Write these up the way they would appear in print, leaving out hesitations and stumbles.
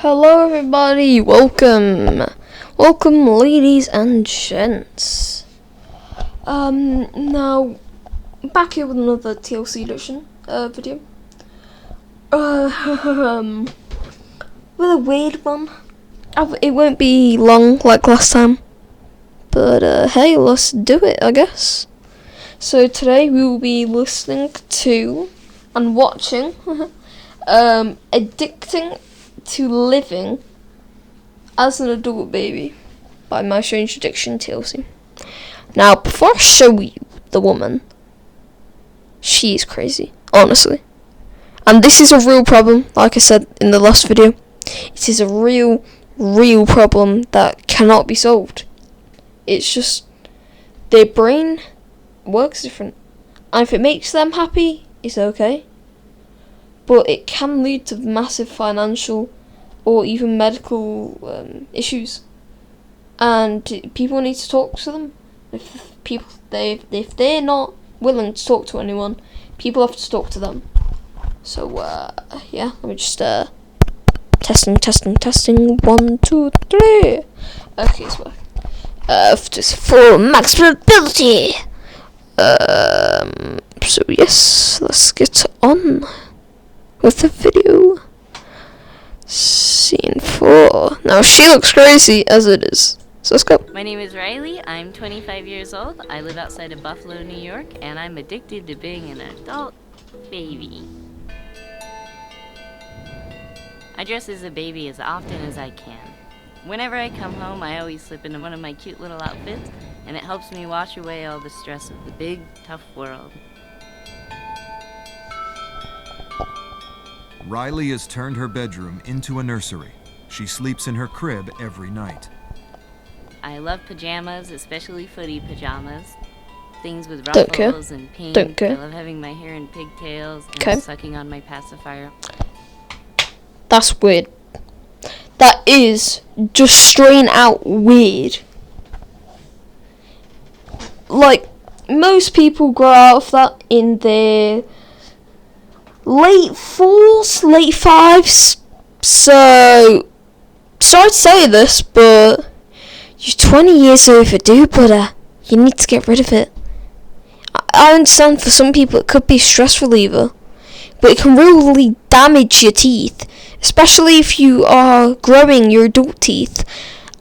Hello everybody, welcome ladies and gents. Now, back here with another TLC edition video. With a weird one. It won't be long like last time, but hey, let's do it, I guess. So today we will be listening to and watching Addicting to Living as an Adult Baby by My Strange Addiction TLC. Now, before I show you the woman, she's crazy, honestly. And this is a real problem, like I said in the last video. It is a real problem that cannot be solved. It's just their brain works different. And if it makes them happy, it's okay. But it can lead to massive financial or even medical issues. And people need to talk to them. If they're not willing to talk to anyone, people have to talk to them. So yeah, let me just testing 1, 2, 3. Okay, it's working. Just for maximum ability. So yes, let's get on with the video. Scene 4. Now she looks crazy as it is. So let's go. My name is Riley. I'm 25 years old. I live outside of Buffalo, New York, and I'm addicted to being an adult baby. I dress as a baby as often as I can. Whenever I come home, I always slip into one of my cute little outfits, and it helps me wash away all the stress of the big, tough world. Riley has turned her bedroom into a nursery. She sleeps in her crib every night. I love pajamas, especially footy pajamas. Things with Don't care. ruffles and pink. Don't care. I love having my hair in pigtails and Okay. sucking on my pacifier. That's weird. That is just straight out weird. Like, most people grow out of that in their late 4s, late 5s. So, sorry to say this, but you're 20 years overdue, brother. You need to get rid of it. I understand for some people it could be a stress reliever, but it can really damage your teeth, especially if you are growing your adult teeth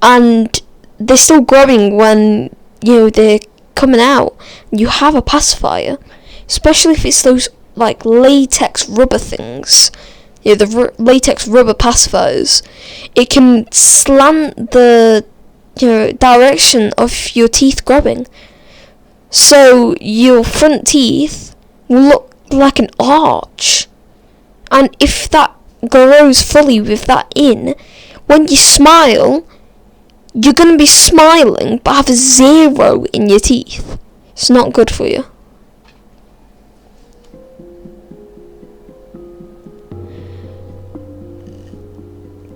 and they're still growing when, they're coming out. You have a pacifier, especially if it's those like latex rubber things, the latex rubber pacifiers. It can slant the direction of your teeth growing, so your front teeth will look like an arch. And if that grows fully with that in, when you smile, you're going to be smiling but have a 0 in your teeth. It's not good for you.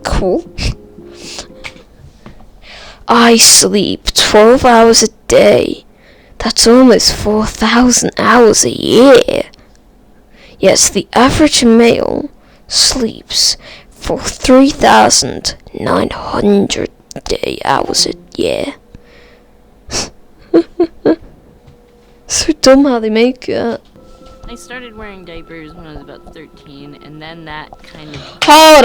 Cool. I sleep 12 hours a day. That's almost 4,000 hours a year. Yes, the average male sleeps for 3,900 day hours a year. So dumb how they make it. I started wearing diapers when I was about 13, and then that kind of... Hold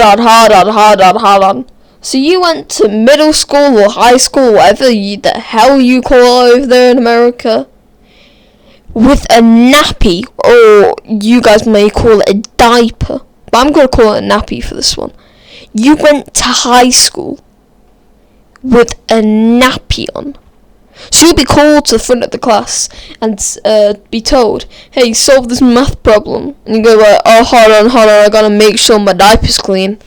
on. So you went to middle school or high school, whatever the hell you call it over there in America, with a nappy, or you guys may call it a diaper, but I'm going to call it a nappy for this one. You went to high school with a nappy on. So you'll be called to the front of the class and be told, hey, solve this math problem. And you go like, oh, hold on, I gotta make sure my diaper's clean.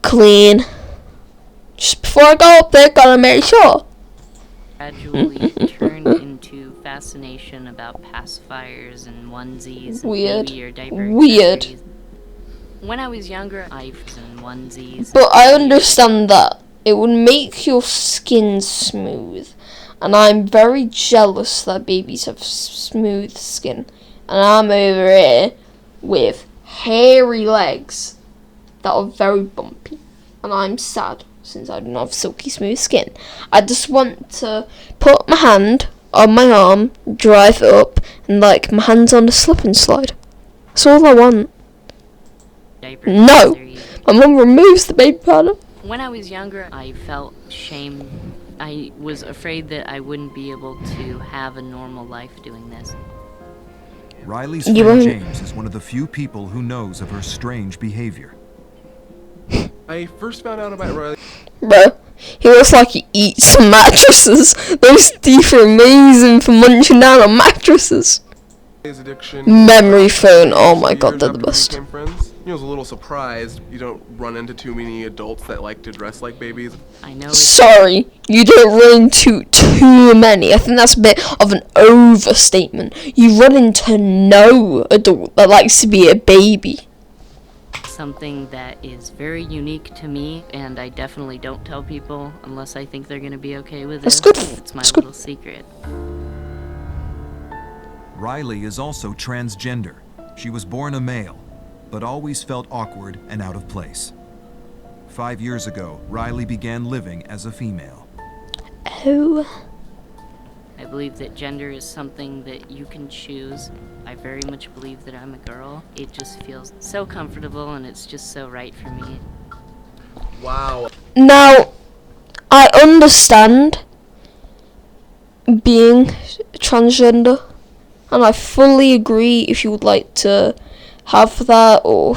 Clean. Just before I go up there, gotta make sure. Gradually turned into fascination about pacifiers and onesies and Weird. baby or diaper Weird. accessories. When I was younger, I was in onesies. But I understand that it would make your skin smooth, and I'm very jealous that babies have smooth skin, and I'm over here with hairy legs. that are very bumpy, and I'm sad since I don't have silky smooth skin. I just want to put my hand on my arm, drive it up, and like my hand's on the slip and slide. That's all I want. No! My mum removes the baby powder. When I was younger, I felt shame. I was afraid that I wouldn't be able to have a normal life doing this. Riley's friend James is one of the few people who knows of her strange behavior. I first found out about Riley. Bro, he looks like he eats some mattresses. Those teeth are amazing for munching down on mattresses. Addiction. Memory phone, oh my god, they're the best. I was a little surprised you don't run into too many adults that like to dress like babies. I know. Sorry, you don't run into too many. I think that's a bit of an overstatement. You run into no adult that likes to be a baby. Something that is very unique to me, and I definitely don't tell people unless I think they're going to be okay with it. That's good. It's my That's little good. secret. Riley is also transgender. She was born a male, but always felt awkward and out of place. 5 years ago, Riley began living as a female. Oh. I believe that gender is something that you can choose. I very much believe that I'm a girl. It just feels so comfortable, and it's just so right for me. Wow. Now, I understand being transgender, and I fully agree if you would like to have that, or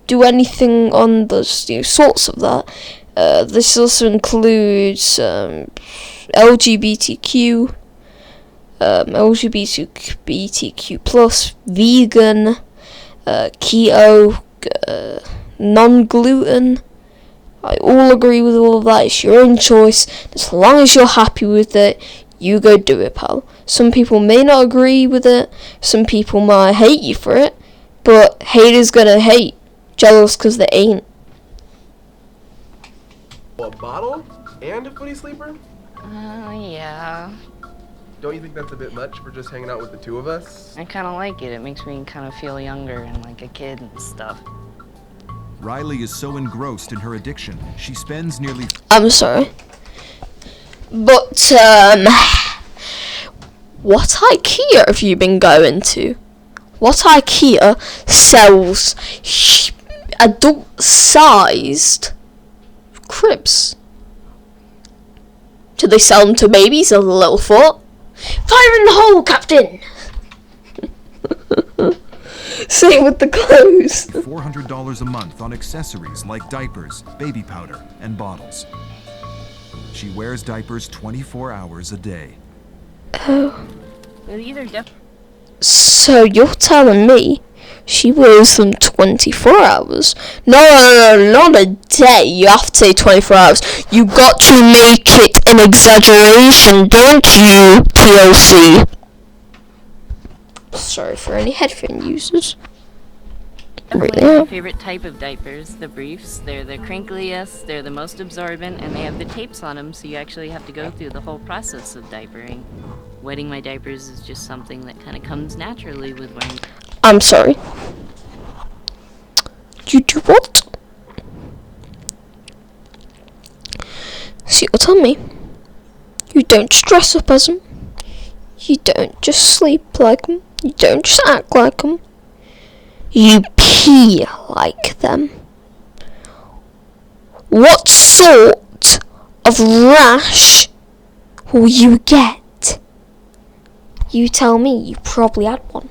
do anything on the sorts of that. This also includes LGBTQ, LGBTQ plus, vegan, keto, non-gluten. I all agree with all of that. It's your own choice. As long as you're happy with it, you go do it, pal. Some people may not agree with it. Some people might hate you for it. But haters gonna hate. Jealous because they ain't. A bottle and a footy sleeper? Yeah. Don't you think that's a bit much for just hanging out with the two of us? I kind of like it. It makes me kind of feel younger and like a kid and stuff. Riley is so engrossed in her addiction, she spends nearly... I'm sorry. But, what IKEA have you been going to? What IKEA sells adult-sized cribs? Do they sell them to babies a little foot? Fire in the hole, Captain! Same with the clothes. $400 a month on accessories like diapers, baby powder, and bottles. She wears diapers 24 hours a day. Oh. Either So you're telling me she wears them 24 hours? No, not a day. You have to say 24 hours. You got to make it an exaggeration, don't you, TLC? Sorry for any headphone users. Definitely my favorite type of diapers, the briefs. They're the crinkliest, they're the most absorbent, and they have the tapes on them, so you actually have to go through the whole process of diapering. Wetting my diapers is just something that kind of comes naturally with wearing. I'm sorry. You do what? So you're telling me you don't just dress up as them, you don't just sleep like them, you don't just act like them, you pee like them. What sort of rash will you get? You tell me. You probably had one.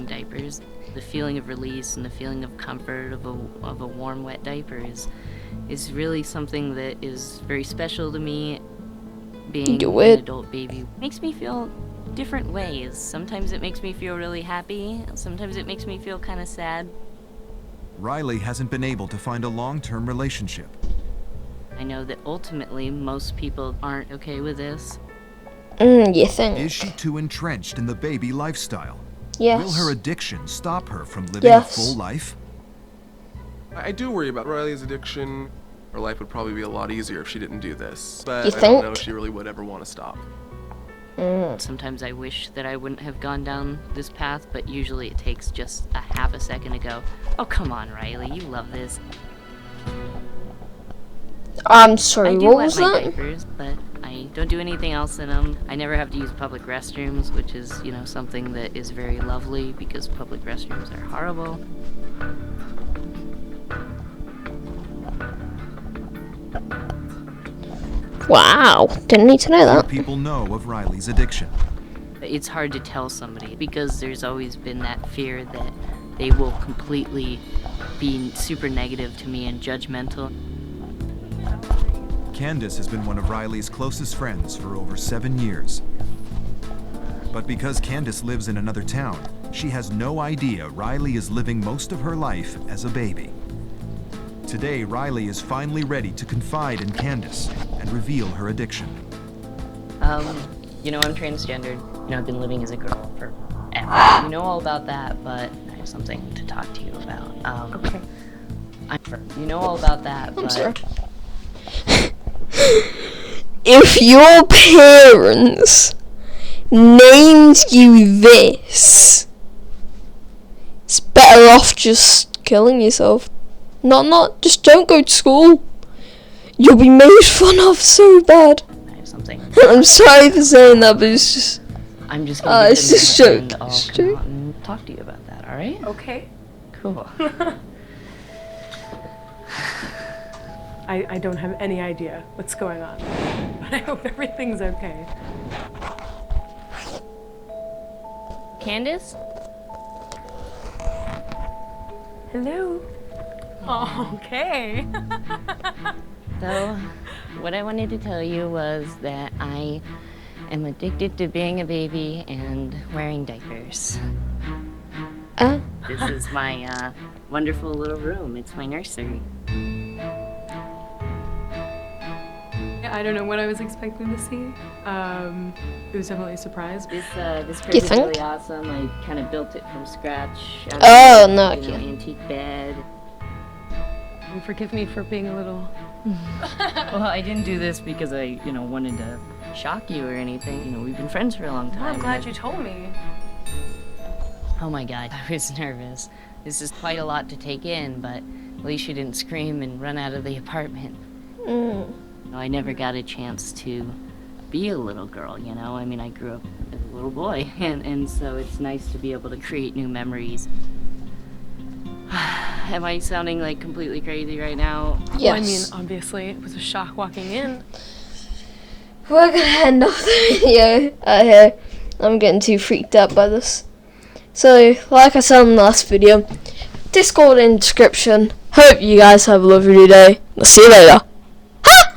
Diapers, the feeling of release and the feeling of comfort of a warm, wet diaper is really something that is very special to me. Being an adult baby makes me feel different ways. Sometimes it makes me feel really happy. Sometimes it makes me feel kind of sad. Riley hasn't been able to find a long-term relationship. I know that ultimately most people aren't okay with this. You think? Is she too entrenched in the baby lifestyle? Yes. Will her addiction stop her from living a full life? I do worry about Riley's addiction. Her life would probably be a lot easier if she didn't do this. But You I think? don't know if she really would ever want to stop. Sometimes I wish that I wouldn't have gone down this path, but usually it takes just a half a second to go, oh, come on, Riley, you love this. I'm sorry, I do what wet was my that? diapers, but I don't do anything else in them. I never have to use public restrooms, which is, you know, something that is very lovely because public restrooms are horrible. Wow, didn't need to know Few that. people know of Riley's addiction. It's hard to tell somebody because there's always been that fear that they will completely be super negative to me and judgmental. Candace has been one of Riley's closest friends for over 7 years. But because Candace lives in another town, she has no idea Riley is living most of her life as a baby. Today, Riley is finally ready to confide in Candace and reveal her addiction. You know, I'm transgendered. You know, I've been living as a girl forever. You know all about that, but I have something to talk to you about. Okay. You know all about that, I'm but sorry. If your parents named you this, it's better off just killing yourself. Just don't go to school. You'll be made fun of so bad. I have something. I'm sorry for saying that, but it's just... I'm just gonna it's give just it a joke. minute and I'll It's come joke. out and talk to you about that, alright? Okay. Cool. I don't have any idea what's going on, but I hope everything's okay. Candace? Hello? Oh, okay. So, what I wanted to tell you was that I am addicted to being a baby and wearing diapers. This is my wonderful little room. It's my nursery. I don't know what I was expecting to see. It was definitely a surprise. This crib You is think? really awesome. I kind of built it from scratch. out of, Oh, no, I you know, can't. antique bed. And forgive me for being a little... Well, I didn't do this because I, you know, wanted to shock you or anything. You know, we've been friends for a long time. I'm glad you told me. Oh my god, I was nervous. This is quite a lot to take in, but at least you didn't scream and run out of the apartment. I never got a chance to be a little girl, you know? I mean, I grew up as a little boy, and so it's nice to be able to create new memories. Am I sounding like completely crazy right now? Yes. Well, I mean, obviously, it was a shock walking in. We're gonna end off the video here. I'm getting too freaked out by this. So, like I said in the last video, Discord in description. Hope you guys have a lovely day. I'll see you later.